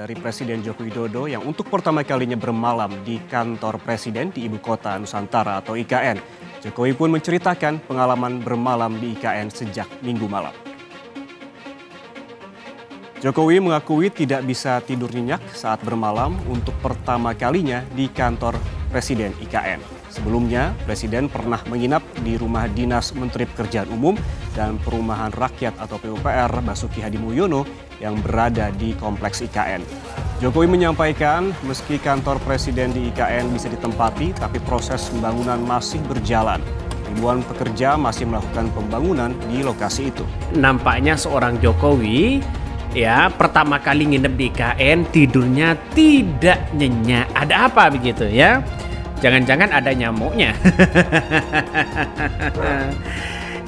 dari Presiden Joko Widodo yang untuk pertama kalinya bermalam di kantor Presiden di Ibu Kota Nusantara atau IKN. Jokowi pun menceritakan pengalaman bermalam di IKN sejak Minggu malam. Jokowi mengakui tidak bisa tidur nyenyak saat bermalam untuk pertama kalinya di kantor Presiden IKN. Sebelumnya, Presiden pernah menginap di Rumah Dinas Menteri Pekerjaan Umum dan Perumahan Rakyat atau PUPR Basuki Hadi Mulyono yang berada di Kompleks IKN. Jokowi menyampaikan meski kantor Presiden di IKN bisa ditempati, tapi proses pembangunan masih berjalan. Ribuan pekerja masih melakukan pembangunan di lokasi itu. Nampaknya seorang Jokowi pertama kali nginep di IKN tidurnya tidak nyenyak. Ada apa begitu ya? Jangan-jangan ada nyamuknya.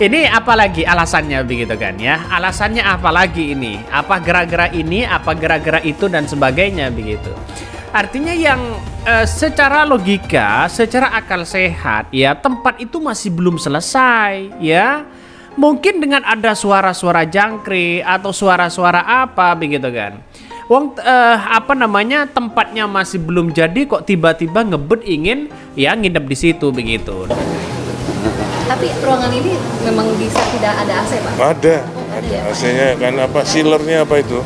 Ini apalagi alasannya begitu kan ya? Alasannya apalagi ini? Apa gara-gara ini, apa gara-gara itu dan sebagainya begitu. Artinya yang secara logika, secara akal sehat ya, tempat itu masih belum selesai ya. Mungkin dengan ada suara-suara jangkrik atau suara-suara apa begitu kan. Tempatnya masih belum jadi kok tiba-tiba ngebet ingin ya nginep di situ begitu. Tapi ruangan ini memang bisa tidak ada AC, Pak? Ada AC-nya kan apa, sealernya apa itu?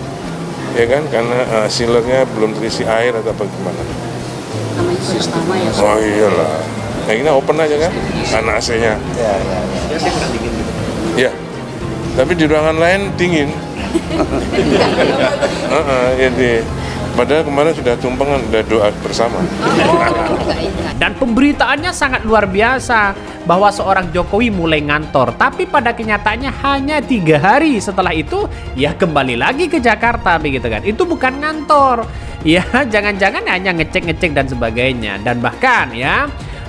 Ya kan, karena sealernya belum terisi air atau bagaimana? Namanya pertama ya. Oh iyalah. Nah ini open aja kan, karena AC-nya. Ya, tapi di ruangan lain dingin. Padahal kemarin sudah tumpengan, sudah doa bersama. Dan pemberitaannya sangat luar biasa bahwa seorang Jokowi mulai ngantor, tapi pada kenyataannya hanya 3 hari setelah itu ya kembali lagi ke Jakarta begitu kan. Itu bukan ngantor. Ya, jangan-jangan hanya ngecek-ngecek dan sebagainya.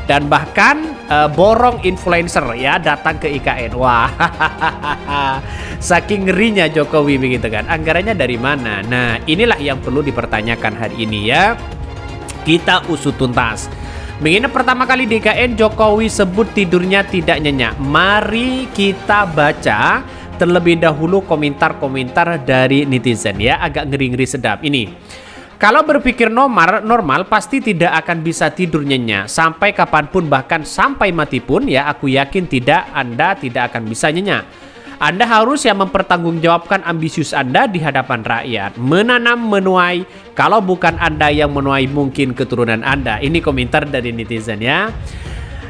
Dan bahkan borong influencer ya datang ke IKN. Wah, saking ngerinya Jokowi begitu kan. Anggarannya dari mana? Nah, inilah yang perlu dipertanyakan hari ini ya. Kita usut tuntas. Menginap pertama kali di IKN, Jokowi sebut tidurnya tidak nyenyak. Mari kita baca terlebih dahulu komentar-komentar dari netizen ya. Agak ngeri-ngeri sedap ini. Kalau berpikir normal pasti tidak akan bisa tidur nyenyak sampai kapanpun, bahkan sampai mati pun ya, aku yakin Anda tidak akan bisa nyenyak. Anda harus mempertanggungjawabkan ambisius Anda di hadapan rakyat. Menanam menuai, kalau bukan Anda yang menuai mungkin keturunan Anda. Ini komentar dari netizen ya.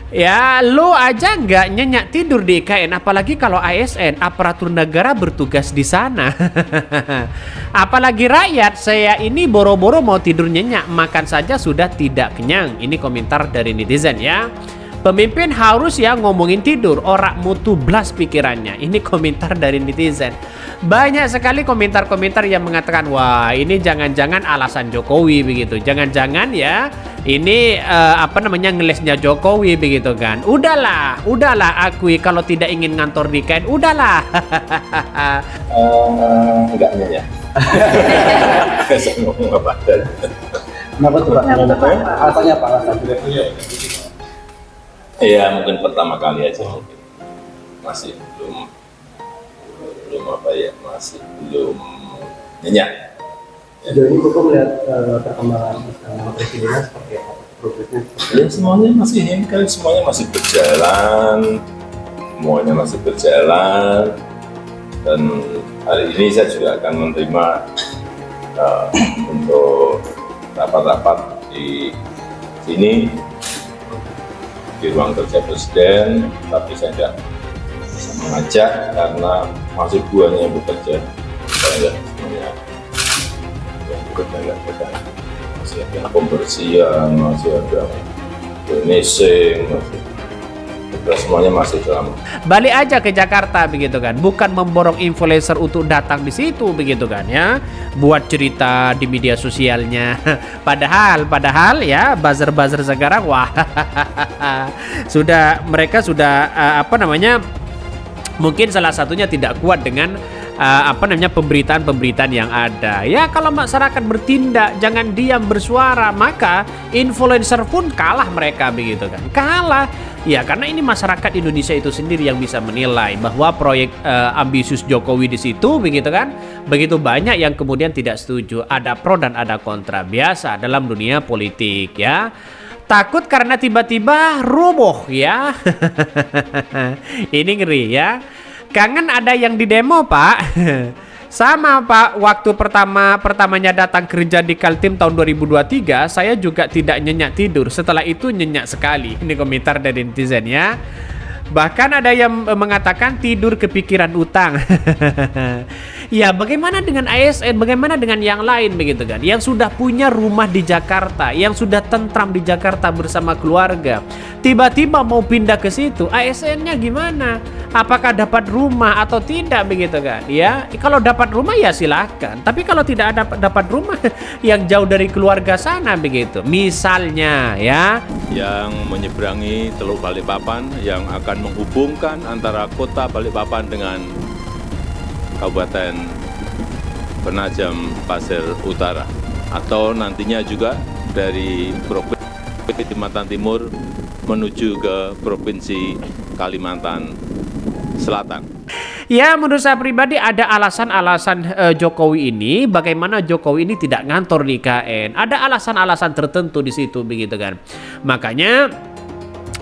Ya, lo aja nggak nyenyak tidur di IKN, apalagi kalau ASN, aparatur negara bertugas di sana. Apalagi rakyat, saya ini boro-boro mau tidur nyenyak, makan saja sudah tidak kenyang. Ini komentar dari netizen ya. Pemimpin harus ngomongin tidur, orang mutu blas pikirannya. Ini komentar dari netizen. Banyak sekali komentar-komentar yang mengatakan, wah ini jangan-jangan alasan Jokowi begitu. Jangan-jangan ya ini ngelesnya Jokowi begitu kan. Udahlah akui kalau tidak ingin ngantor di IKN, udahlah. Enggak nyenyak. Saya ngomong apa? Kenapa tuh Pak? Alasannya apa? Iya, mungkin pertama kali aja mungkin. Masih belum belum nyenyak. Jadi Koko melihat perkembangan presidennya seperti apa? Progresnya? Ya semuanya masih berjalan, dan hari ini saya juga akan menerima untuk rapat-rapat di sini di ruang kerja Presiden, tapi saya tidak mengajak karena masih buahnya yang bekerja. Saya semuanya yang bekerja masih ada pembersihan, masih ada finishing, semuanya masih dalam. Balik aja ke Jakarta begitu kan, bukan memborong influencer untuk datang di situ begitu kan ya, buat cerita di media sosialnya. Padahal ya buzzer sekarang wah mereka sudah mungkin salah satunya tidak kuat dengan pemberitaan-pemberitaan yang ada. Ya kalau masyarakat bertindak, jangan diam bersuara, maka influencer pun kalah mereka begitu kan. Kalah. Ya karena ini masyarakat Indonesia itu sendiri yang bisa menilai bahwa proyek ambisius Jokowi di situ begitu kan. Begitu banyak yang kemudian tidak setuju. Ada pro dan ada kontra, biasa dalam dunia politik ya. Takut karena tiba-tiba roboh ya. Ini ngeri ya. Kangen ada yang di demo Pak. Sama Pak, waktu pertamanya datang kerja di Kaltim tahun 2023, saya juga tidak nyenyak tidur. Setelah itu nyenyak sekali. Ini komentar dari netizen ya. Bahkan ada yang mengatakan tidur kepikiran utang. Ya bagaimana dengan ASN, bagaimana dengan yang lain begitu kan, yang sudah punya rumah di Jakarta, yang sudah tentram di Jakarta bersama keluarga, tiba-tiba mau pindah ke situ, ASN-nya gimana? Apakah dapat rumah atau tidak begitu kan? Ya kalau dapat rumah ya silakan, tapi kalau tidak dapat rumah yang jauh dari keluarga sana begitu, misalnya ya, yang menyeberangi Teluk Balikpapan yang akan menghubungkan antara kota Balikpapan dengan Kabupaten Penajam Pasir Utara, atau nantinya juga dari Provinsi Kalimantan Timur menuju ke Provinsi Kalimantan Selatan. Ya menurut saya pribadi ada alasan-alasan Jokowi ini, bagaimana Jokowi ini tidak ngantor di IKN. Ada alasan-alasan tertentu di situ begitu kan. Makanya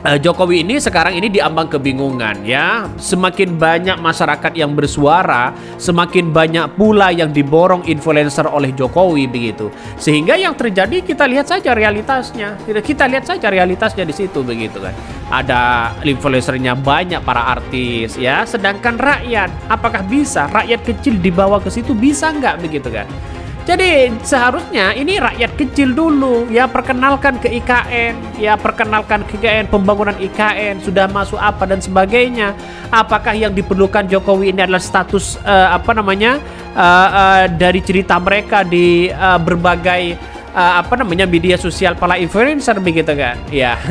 Jokowi ini sekarang ini diambang kebingungan ya. Semakin banyak masyarakat yang bersuara, semakin banyak pula yang diborong influencer oleh Jokowi begitu. Sehingga yang terjadi kita lihat saja realitasnya. Kita lihat saja realitasnya di situ begitu kan. Ada influencernya banyak, para artis ya. Sedangkan rakyat, apakah bisa rakyat kecil dibawa ke situ, bisa nggak begitu kan? Jadi seharusnya ini rakyat kecil dulu ya, perkenalkan ke IKN, ya perkenalkan ke IKN, pembangunan IKN sudah masuk apa dan sebagainya. Apakah yang diperlukan Jokowi ini adalah status dari cerita mereka di berbagai media sosial para influencer begitu kan? Ya